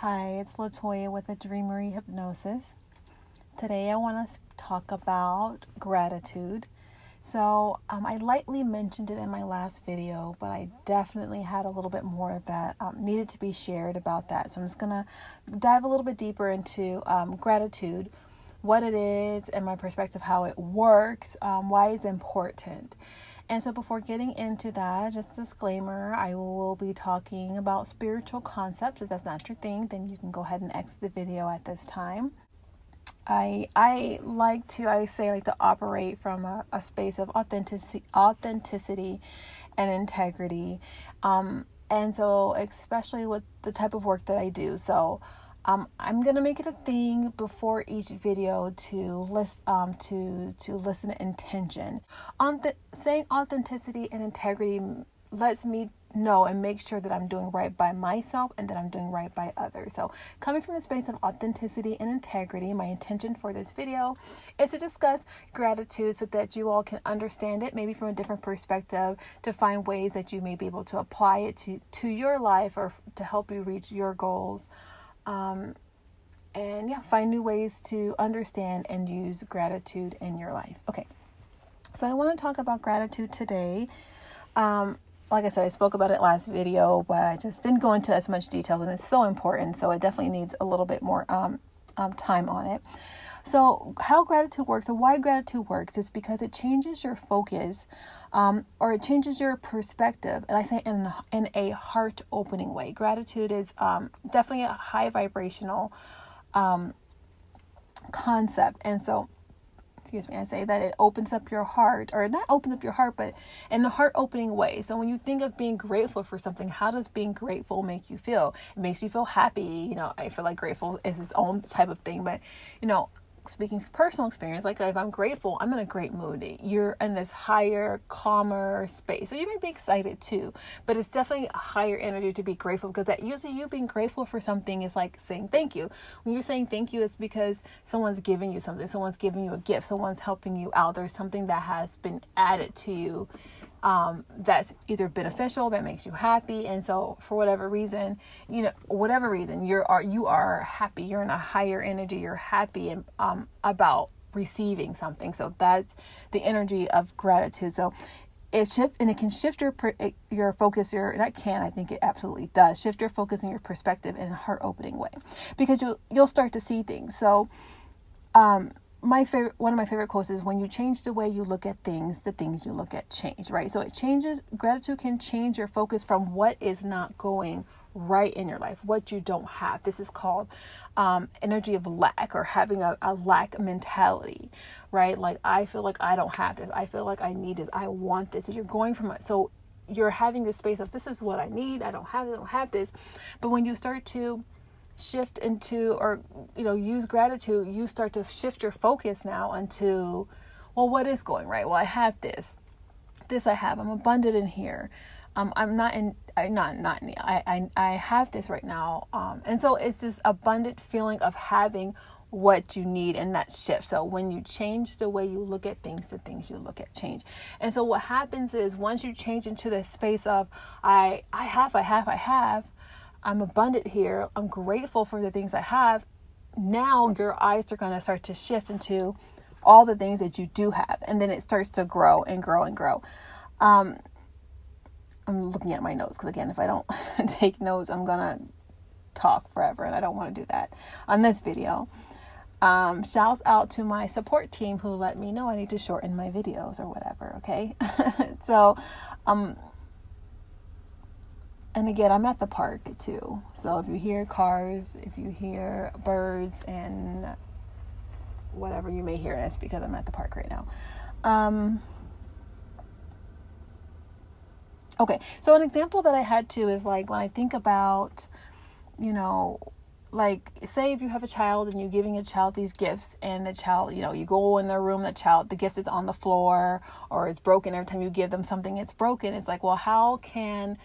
Hi, it's Latoya with Adreamori Hypnosis. Today I want to talk about gratitude. So I lightly mentioned it in my last video, but I definitely had a little bit more that needed to be shared about that. So I'm just going to dive a little bit deeper into gratitude, what it is, and my perspective, how it works, why it's important. And so before getting into that, just a disclaimer, I will be talking about spiritual concepts. If that's not your thing, then you can go ahead and exit the video at this time. I like to operate from a space of authenticity and integrity. And so especially with the type of work that I do. So I'm gonna make it a thing before each video to listen intention. Saying authenticity and integrity lets me know and make sure that I'm doing right by myself and that I'm doing right by others. So coming from the space of authenticity and integrity, my intention for this video is to discuss gratitude so that you all can understand it maybe from a different perspective, to find ways that you may be able to apply it to your life or to help you reach your goals. Find new ways to understand and use gratitude in your life. Okay, so I want to talk about gratitude today. Like I said, I spoke about it last video, but I just didn't go into as much detail, and it's so important, so it definitely needs a little bit more time on it. So how gratitude works, or why gratitude works, is because it changes your focus, or it changes your perspective. And I say in a heart-opening way. Gratitude is definitely a high vibrational concept. And so, I say that it opens up your heart, or not opens up your heart, but in a heart-opening way. So when you think of being grateful for something, how does being grateful make you feel? It makes you feel happy. I feel like grateful is its own type of thing, but speaking from personal experience, like if I'm grateful, I'm in a great mood. You're in this higher, calmer space. So you may be excited too, but it's definitely a higher energy to be grateful, because that usually you being grateful for something is like saying thank you. When you're saying thank you, it's because someone's giving you something, someone's giving you a gift, someone's helping you out. There's something that has been added to you that's either beneficial, that makes you happy. And so for whatever reason, you are happy, you're in a higher energy, you're happy and about receiving something. So that's the energy of gratitude. So it can shift your focus, I think it absolutely does shift your focus and your perspective in a heart-opening way, because you'll start to see things. So one of my favorite quotes is, when you change the way you look at things, the things you look at change, right? So gratitude can change your focus from what is not going right in your life, what you don't have. This is called energy of lack, or having a lack mentality, right? Like, I feel like I don't have this. I feel like I need this. I want this. So you're going from it. So you're having this space of, this is what I need. I don't have this. But when you start to shift into, or use gratitude, you start to shift your focus now into, well, what is going right? Well, I have this I have, I'm abundant in here. I have this right now. And so it's this abundant feeling of having what you need, and that shift. So when you change the way you look at things, the things you look at change. And so what happens is, once you change into the space of, I have, I'm abundant here, I'm grateful for the things I have, now your eyes are going to start to shift into all the things that you do have. And then it starts to grow and grow and grow. I'm looking at my notes, because again, if I don't take notes, I'm going to talk forever, and I don't want to do that on this video. Shouts out to my support team who let me know I need to shorten my videos or whatever. Okay. So, and again, I'm at the park too. So if you hear cars, if you hear birds and whatever you may hear, it's because I'm at the park right now. Okay. So an example that I had too is, like, when I think about, like, say if you have a child and you're giving a child these gifts, and the child, you go in their room, the gift is on the floor, or it's broken. Every time you give them something, it's broken. It's like, well, how can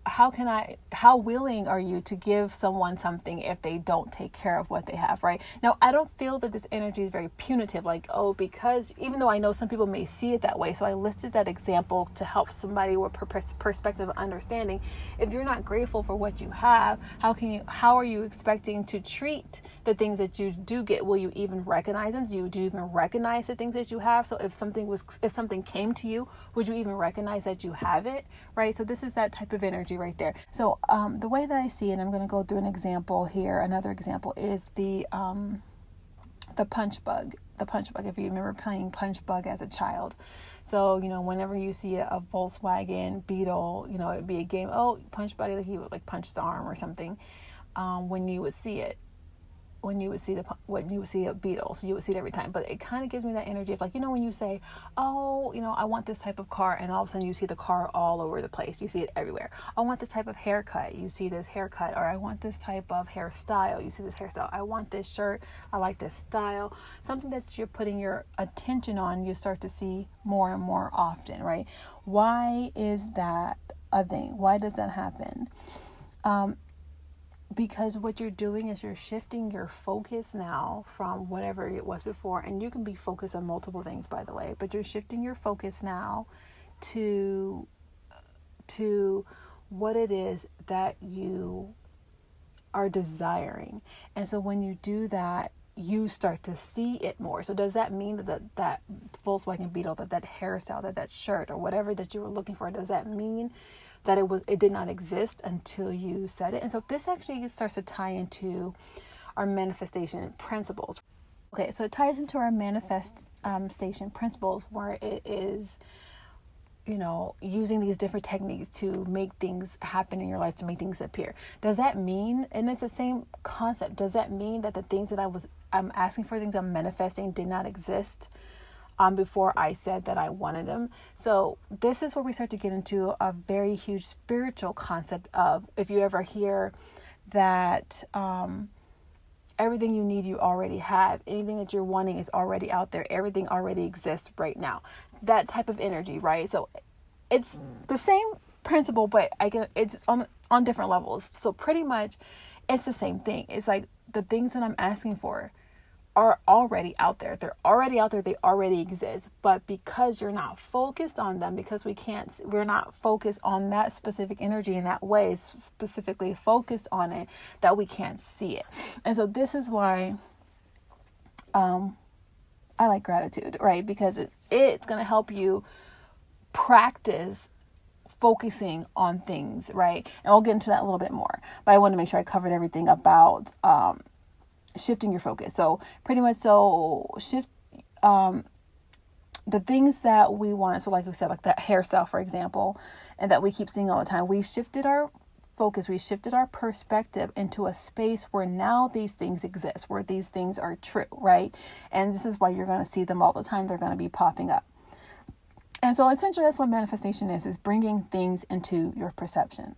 how willing are you to give someone something if they don't take care of what they have, right? Now, I don't feel that this energy is very punitive, like, oh, because, even though I know some people may see it that way. So I listed that example to help somebody with perspective of understanding. If you're not grateful for what you have, how are you expecting to treat the things that you do get? Will you even recognize them? Do you even recognize the things that you have? So if something came to you, would you even recognize that you have it, right? So this is that type of energy right there. So the way that I see it, I'm going to go through an example here. Another example is the punch bug. The punch bug, if you remember playing punch bug as a child. So, whenever you see a Volkswagen Beetle, it'd be a game, oh, punch bug, like he would like punch the arm or something. When you would see a beetle, so you would see it every time. But it kind of gives me that energy of like, when you say, oh, I want this type of car, and all of a sudden you see the car all over the place. You see it everywhere. I want this type of haircut. You see this haircut. Or I want this type of hairstyle. You see this hairstyle. I want this shirt. I like this style. Something that you're putting your attention on, you start to see more and more often, right? Why is that a thing? Why does that happen? Because what you're doing is you're shifting your focus now from whatever it was before. And you can be focused on multiple things, by the way, but you're shifting your focus now to what it is that you are desiring. And so when you do that, you start to see it more. So does that mean that Volkswagen Beetle, that hairstyle, that shirt, or whatever that you were looking for, does that mean that it did not exist until you said it? And so this actually starts to tie into our manifestation principles. Okay, so it ties into our manifestation principles, where it is, using these different techniques to make things happen in your life, to make things appear. Does that mean, and it's the same concept, does that mean that the things that I'm asking for, things I'm manifesting, did not exist before I said that I wanted them? So this is where we start to get into a very huge spiritual concept of, if you ever hear that everything you need, you already have. Anything that you're wanting is already out there. Everything already exists right now. That type of energy, right? So it's the same principle, but it's on different levels. So pretty much it's the same thing. It's like the things that I'm asking for are already out there. They're already out there. They already exist. But because you're not focused on them, because we're not focused on that specific energy in that way, specifically focused on it, that we can't see it. And so this is why I like gratitude, right? Because it's going to help you practice focusing on things, right? And we'll get into that a little bit more. But I want to make sure I covered everything about shifting your focus. So pretty much, shift the things that we want. So like we said, like that hairstyle, for example, and that we keep seeing all the time. We shifted our focus. We shifted our perspective into a space where now these things exist, where these things are true, right? And this is why you're going to see them all the time. They're going to be popping up. And so essentially that's what manifestation is bringing things into your perception.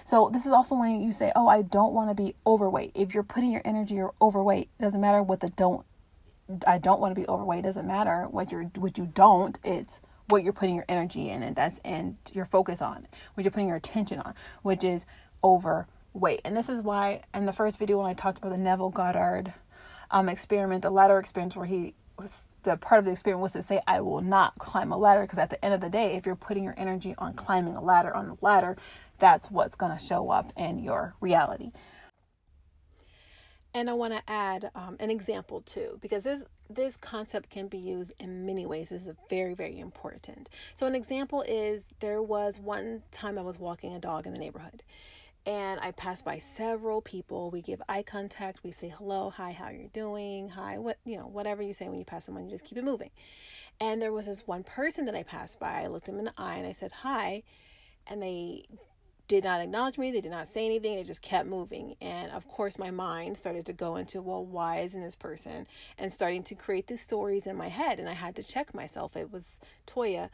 So this is also when you say, oh, I don't want to be overweight. If you're putting your energy, you're overweight. It doesn't matter what I don't want to be overweight. It doesn't matter what you don't. It's what you're putting your energy in, and your focus on, what you're putting your attention on, which is overweight. And this is why in the first video when I talked about the Neville Goddard experiment, the ladder experience, where the part of the experiment was to say, I will not climb a ladder, because at the end of the day, if you're putting your energy on climbing a ladder, on the ladder, that's what's going to show up in your reality. And I want to add an example too, because this concept can be used in many ways. This is very, very important. So an example is, there was one time I was walking a dog in the neighborhood, and I passed by several people. We give eye contact. We say hello, hi, how you're doing? Hi, whatever you say when you pass someone, you just keep it moving. And there was this one person that I passed by. I looked them in the eye and I said hi, and they did not acknowledge me. They did not say anything. They just kept moving. And of course, my mind started to go into, well, why isn't this person? And starting to create these stories in my head. And I had to check myself. It was, Toya,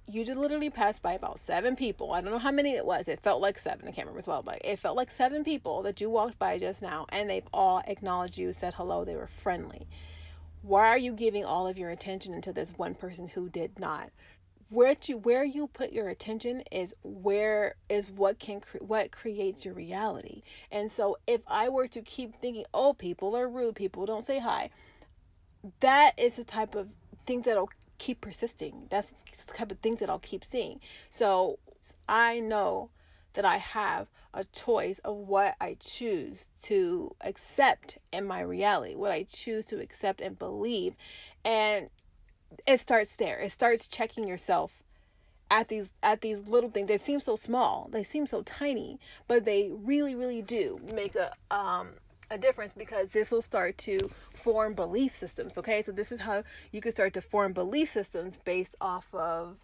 you just literally passed by about 7 people. I don't know how many it was. It felt like 7. I can't remember as well, but it felt like 7 people that you walked by just now, and they've all acknowledged you, said hello, they were friendly. Why are you giving all of your attention into this one person who did not? where you put your attention is what creates your reality. And so if I were to keep thinking, oh, people are rude, people don't say hi, that is the type of thing that'll keep persisting. That's the type of things that I'll keep seeing. So I know that I have a choice of what I choose to accept in my reality, what I choose to accept and believe. And it starts there. It starts checking yourself at these little things. They seem so small, they seem so tiny, but they really, really do make a difference, because this will start to form belief systems. Okay, so this is how you can start to form belief systems based off of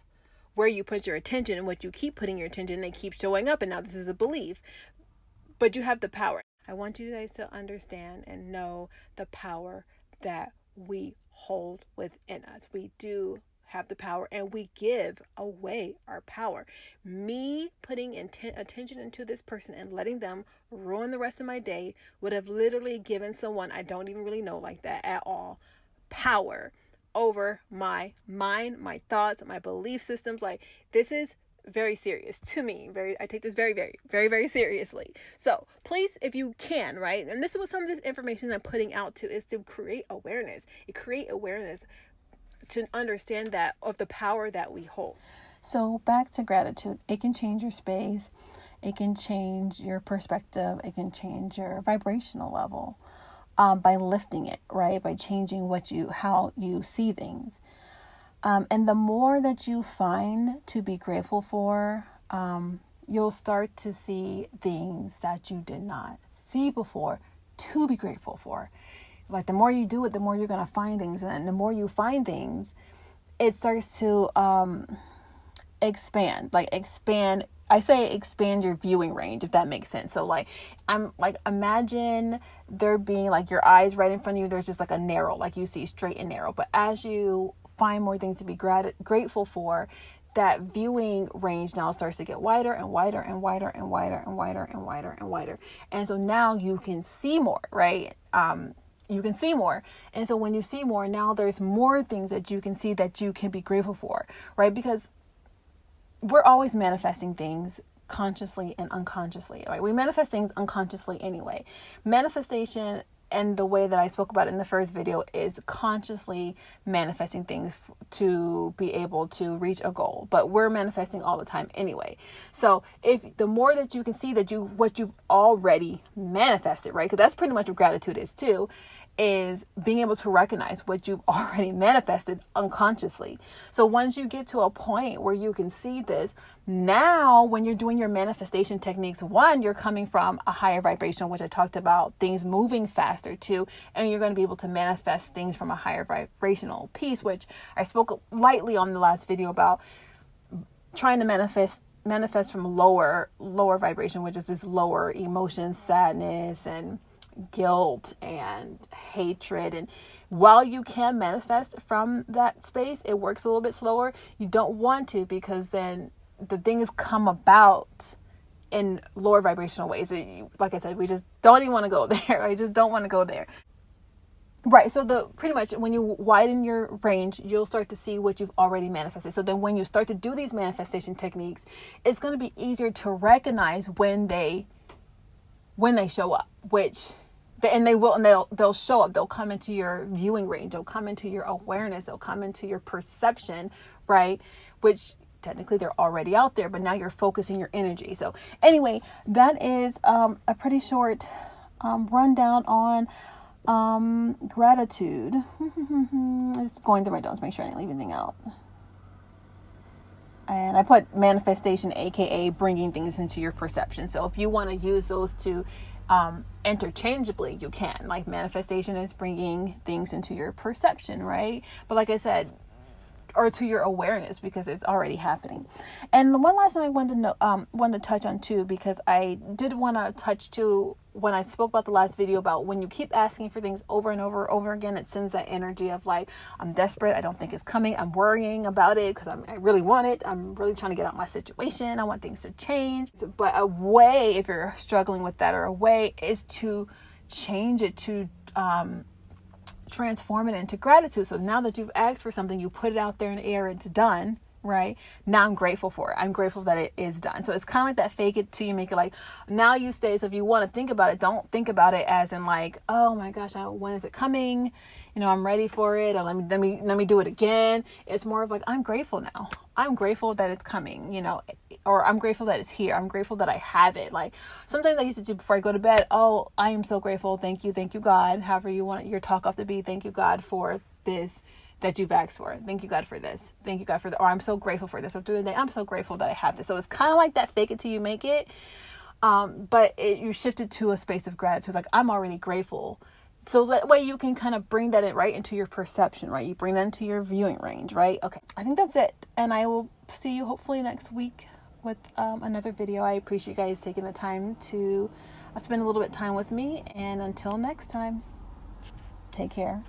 where you put your attention, and what you keep putting your attention, they keep showing up, and now this is a belief. But you have the power. I want you guys to understand and know the power that we hold within us. We do have the power, and we give away our power. Me putting attention into this person and letting them ruin the rest of my day would have literally given someone I don't even really know like that at all power over my mind, my thoughts, my belief systems. Like, this is very serious to me. I take this very, very, very, very seriously. So please, if you can, right? And this is what some of this information I'm putting out to is to create awareness. Create awareness to understand that of the power that we hold. So back to gratitude. It can change your space. It can change your perspective. It can change your vibrational level by lifting it, right? By changing how you see things. And the more that you find to be grateful for, you'll start to see things that you did not see before to be grateful for. Like, the more you do it, the more you're going to find things. And the more you find things, it starts to expand. I say expand your viewing range, if that makes sense. So imagine there being your eyes right in front of you. There's just a narrow, you see straight and narrow. But as you find more things to be grateful for, that viewing range now starts to get wider and wider and wider and wider and wider and wider and wider. And so now you can see more, right? You can see more. And so when you see more, now there's more things that you can see that you can be grateful for, right? Because we're always manifesting things consciously and unconsciously, right? We manifest things unconsciously anyway. Manifestation, and the way that I spoke about it in the first video, is consciously manifesting things to be able to reach a goal. But we're manifesting all the time anyway. So if the more that you can see what you've already manifested, right? Because that's pretty much what gratitude is too, is being able to recognize what you've already manifested unconsciously. So once you get to a point where you can see this, now when you're doing your manifestation techniques, one, you're coming from a higher vibration, which I talked about, things moving faster too, and you're going to be able to manifest things from a higher vibrational piece, which I spoke lightly on the last video about trying to manifest from lower vibration, which is just lower emotions, sadness and guilt and hatred. And while you can manifest from that space, it works a little bit slower. You don't want to, because then the things come about in lower vibrational ways. Like I said, we just don't even want to go there. I just don't want to go there. Right. So pretty much when you widen your range, you'll start to see what you've already manifested. So then when you start to do these manifestation techniques, it's going to be easier to recognize when they show up, they'll show up. They'll come into your viewing range. They'll come into your awareness. They'll come into your perception, right? Which technically they're already out there, but now you're focusing your energy. So anyway, that is a pretty short rundown on gratitude. Just going through my notes, make sure I didn't leave anything out. And I put manifestation, aka bringing things into your perception. So if you want to use those two interchangeably, you can. Like, manifestation is bringing things into your perception, right? But like I said, or to your awareness, because it's already happening. And the one last thing I wanted to touch on too, because I did want to touch too, when I spoke about the last video, about when you keep asking for things over and over and over again, it sends that energy of I'm desperate. I don't think it's coming. I'm worrying about it because I really want it. I'm really trying to get out my situation. I want things to change. But a way, if you're struggling with that, or a way, is to change it to transform it into gratitude. So now that you've asked for something, you put it out there in the air, it's done. right? Now I'm grateful for it. I'm grateful that it is done. So it's kind of like that fake it till you make it. Like, now you stay. So if you want to think about it, don't think about it as in like, oh my gosh, when is it coming? You know, I'm ready for it. Or let me do it again. It's more of like, I'm grateful now. I'm grateful that it's coming, you know, or I'm grateful that it's here. I'm grateful that I have it. Like, sometimes I used to do before I go to bed, oh, I am so grateful. Thank you, God. However you want your talk off to be. Thank you, God, for this that you've asked for. Thank you, God, for this. Thank you, God, for that. Or I'm so grateful for this. So through the day, I'm so grateful that I have this. So it's kind of like that fake it till you make it. But you shifted to a space of gratitude. Like, I'm already grateful. So that way you can kind of bring that in right into your perception, right? You bring that into your viewing range, right? Okay, I think that's it. And I will see you hopefully next week with another video. I appreciate you guys taking the time to spend a little bit of time with me. And until next time, take care.